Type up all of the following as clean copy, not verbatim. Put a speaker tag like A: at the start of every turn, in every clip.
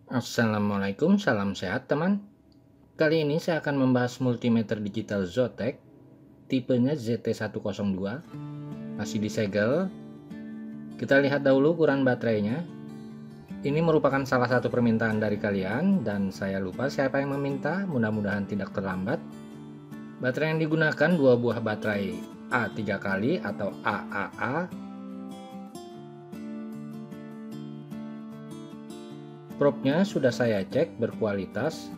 A: Assalamualaikum, salam sehat teman. Kali ini saya akan membahas multimeter digital Zotac, tipenya ZT102, masih disegel. Kita lihat dahulu ukuran baterainya. Ini merupakan salah satu permintaan dari kalian dan saya lupa siapa yang meminta, mudah-mudahan tidak terlambat. Baterai yang digunakan dua buah baterai A3 kali atau AAA. Probe-nya sudah saya cek berkualitas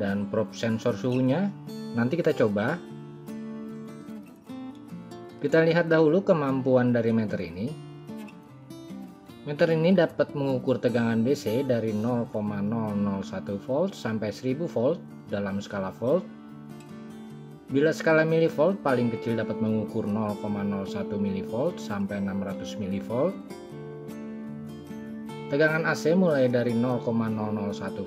A: dan probe sensor suhunya nanti kita coba. Kita lihat dahulu kemampuan dari meter ini. Meter ini dapat mengukur tegangan DC dari 0,001 volt sampai 1000 volt dalam skala volt. Bila skala milivolt paling kecil dapat mengukur 0,01 mV sampai 600 mV. Tegangan AC mulai dari 0,001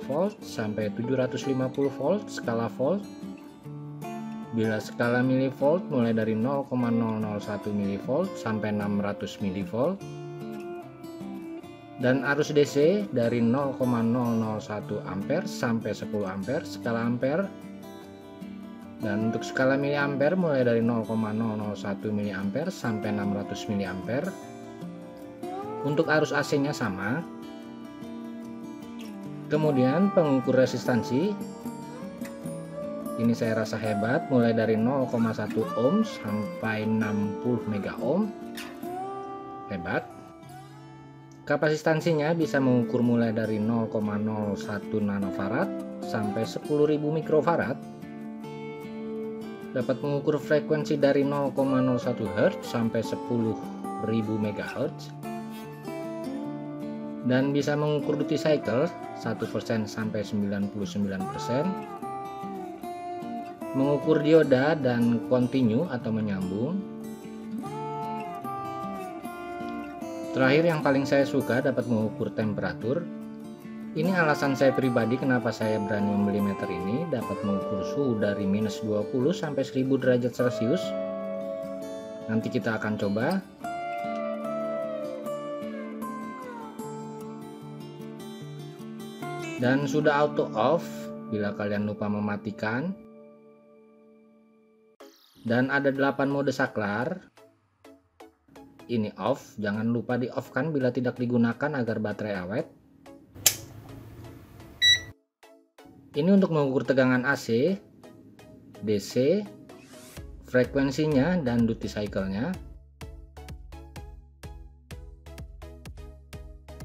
A: volt sampai 750 volt skala volt. Bila skala milivolt mulai dari 0,001 mV sampai 600 mV. Dan arus DC dari 0,001 ampere sampai 10 ampere skala ampere. Dan untuk skala miliampere mulai dari 0,001 miliampere sampai 600 miliampere. Untuk arus AC-nya sama. Kemudian pengukur resistansi. Ini saya rasa hebat, mulai dari 0,1 ohm sampai 60 mega ohm. Hebat. Kapasitansinya bisa mengukur mulai dari 0,01 nanofarad sampai 10.000 mikrofarad. Dapat mengukur frekuensi dari 0,01 Hz sampai 10.000 MHz. Dan bisa mengukur duty cycle 1% sampai 99%. Mengukur dioda dan continue atau menyambung. Terakhir yang paling saya suka dapat mengukur temperatur. Ini alasan saya pribadi kenapa saya berani membeli meter ini, dapat mengukur suhu dari minus 20 sampai 1000 derajat Celcius. Nanti kita akan coba. Dan sudah auto off bila kalian lupa mematikan. Dan ada 8 mode saklar. Ini off, jangan lupa di off kan bila tidak digunakan agar baterai awet. Ini untuk mengukur tegangan AC, DC, frekuensinya dan duty cycle-nya.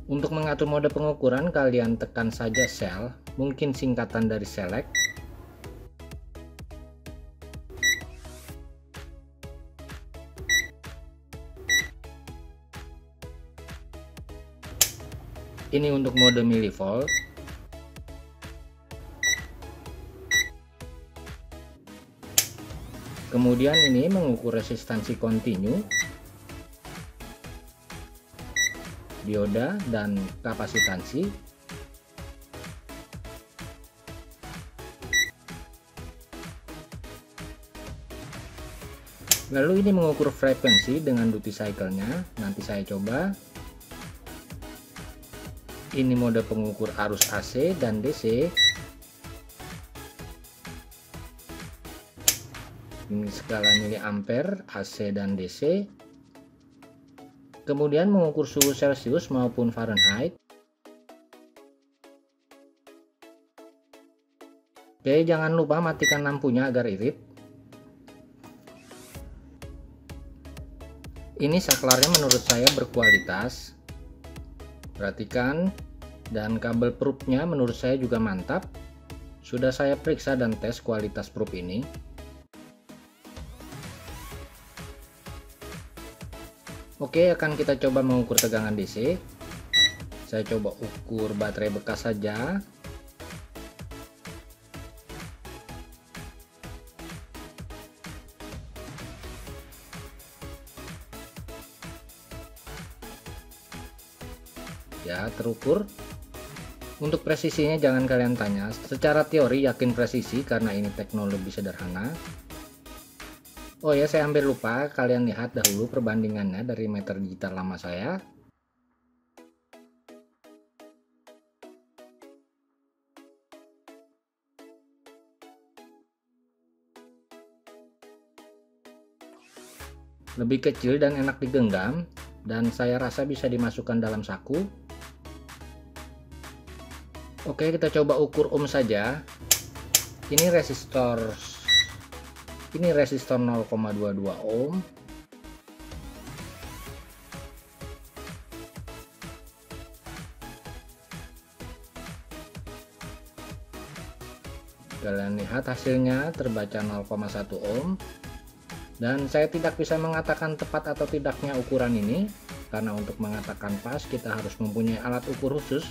A: Untuk mengatur mode pengukuran kalian tekan saja cell, mungkin singkatan dari select. Ini untuk mode milivolt. Kemudian ini mengukur resistansi continue, dioda dan kapasitansi. Lalu ini mengukur frekuensi dengan duty cycle-nya. Nanti saya coba. Ini mode pengukur arus AC dan DC. Ini skala miliampere AC dan DC. Kemudian mengukur suhu Celcius maupun Fahrenheit. Oke, jangan lupa matikan lampunya agar irit. Ini saklarnya menurut saya berkualitas. Perhatikan, dan kabel probe-nya menurut saya juga mantap. Sudah saya periksa dan tes kualitas probe ini. Oke, akan kita coba mengukur tegangan DC. Saya coba ukur baterai bekas saja. Ya, terukur. Untuk presisinya jangan kalian tanya. Secara teori yakin presisi karena ini teknologi sederhana. Oh ya, saya hampir lupa, kalian lihat dahulu perbandingannya dari meter digital lama saya. lebih kecil dan enak digenggam, dan saya rasa bisa dimasukkan dalam saku. Oke, kita coba ukur ohm saja. Ini resistor 0,22 ohm. Kalian lihat hasilnya terbaca 0,1 ohm. Dan saya tidak bisa mengatakan tepat atau tidaknya ukuran ini, karena untuk mengatakan pas kita harus mempunyai alat ukur khusus.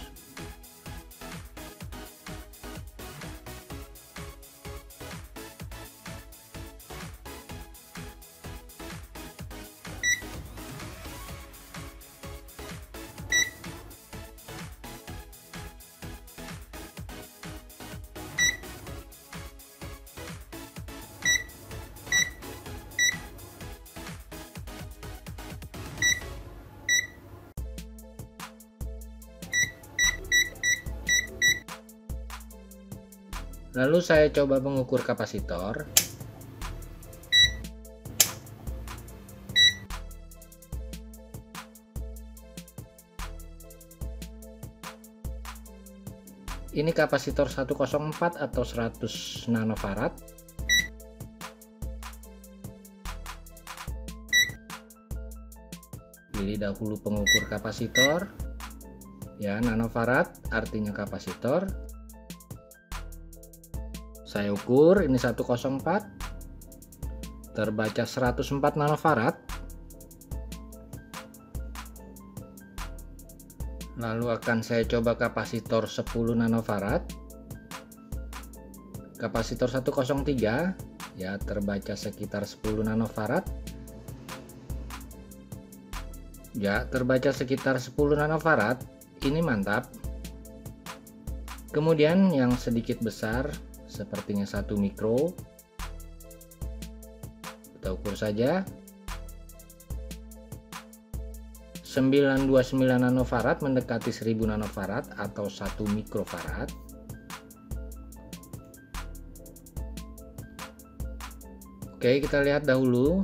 A: Lalu saya coba mengukur kapasitor. Ini kapasitor 104 atau 100 nanofarad. Pilih dahulu pengukur kapasitor. Ya, nanofarad artinya kapasitor. Saya ukur, ini 104, terbaca 104 nanofarad. Lalu akan saya coba kapasitor 10 nanofarad. Kapasitor 103, ya terbaca sekitar 10 nanofarad. Ya, terbaca sekitar 10 nanofarad. Ini mantap. Kemudian yang sedikit besar, sepertinya 1 mikro, kita ukur saja. 929 nanofarad mendekati 1000 nanofarad atau 1 mikrofarad. Oke, kita lihat dahulu.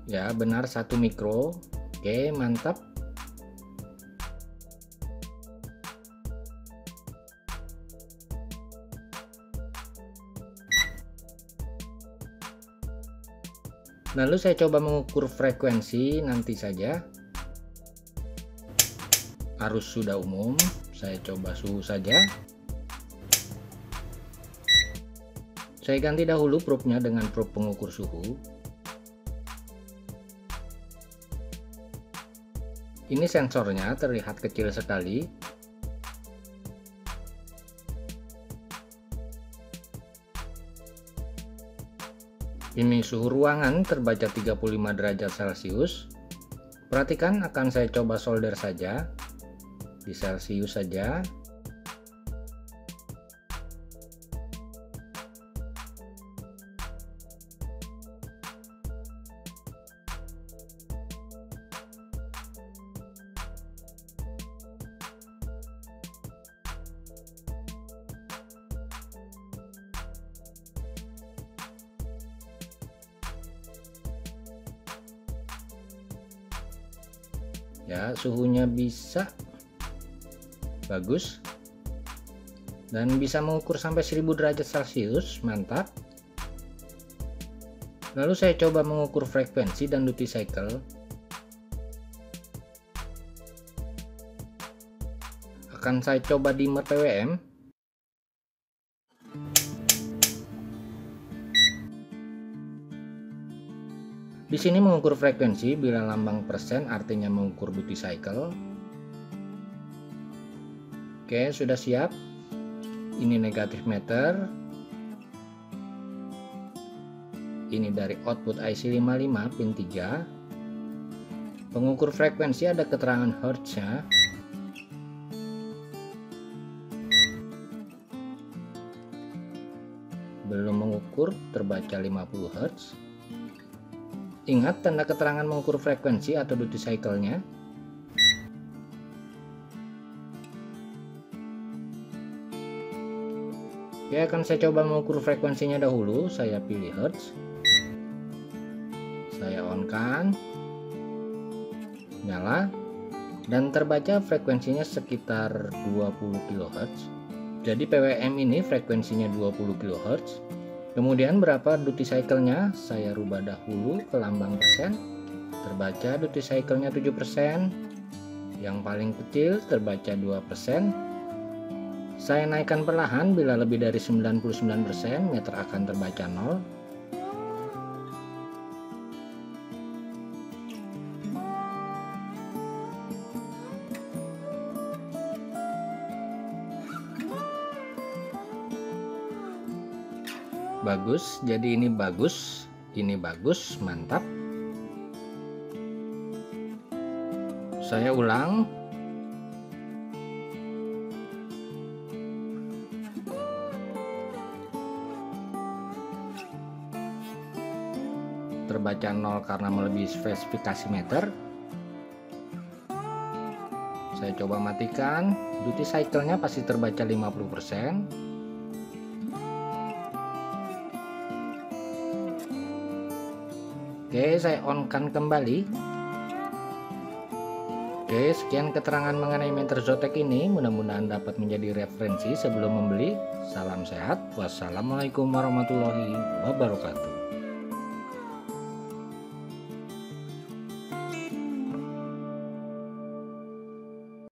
A: Ya, benar 1 mikro. Oke, mantap. Lalu saya coba mengukur frekuensi nanti saja. Arus sudah umum, saya coba suhu saja. Saya ganti dahulu probe-nya dengan probe pengukur suhu. Ini sensornya terlihat kecil sekali. Ini suhu ruangan terbaca 35 derajat Celcius. Perhatikan, akan saya coba solder saja. Di Celcius saja. Ya, suhunya bisa bagus dan bisa mengukur sampai 1000 derajat Celcius, mantap. Lalu saya coba mengukur frekuensi dan duty cycle. Akan saya coba dimmer PWM. Di sini mengukur frekuensi, bila lambang persen artinya mengukur duty cycle. Oke, sudah siap. Ini negatif meter. Ini dari output IC55 pin 3. Pengukur frekuensi ada keterangan hertz-nya. Belum mengukur, terbaca 50 Hz. Ingat tanda keterangan mengukur frekuensi atau duty cycle-nya. Oke, akan saya coba mengukur frekuensinya dahulu. Saya pilih Hertz. Saya Saya on kan, nyala, dan terbaca frekuensinya sekitar 20 kHz. Jadi PWM ini frekuensinya 20 kHz. Kemudian berapa duty cycle-nya? Saya rubah dahulu ke lambang persen. Terbaca duty cycle-nya 7%. Yang paling kecil terbaca 2%. Saya naikkan perlahan, bila lebih dari 99% meter akan terbaca 0. Bagus, jadi ini bagus, mantap. Saya ulang. Terbaca 0 karena melebihi spesifikasi meter. Saya coba matikan, duty cycle-nya pasti terbaca 50%. Oke, saya on-kan kembali. Oke, sekian keterangan mengenai meter Zotac ini. Mudah-mudahan dapat menjadi referensi sebelum membeli. Salam sehat. Wassalamualaikum warahmatullahi wabarakatuh.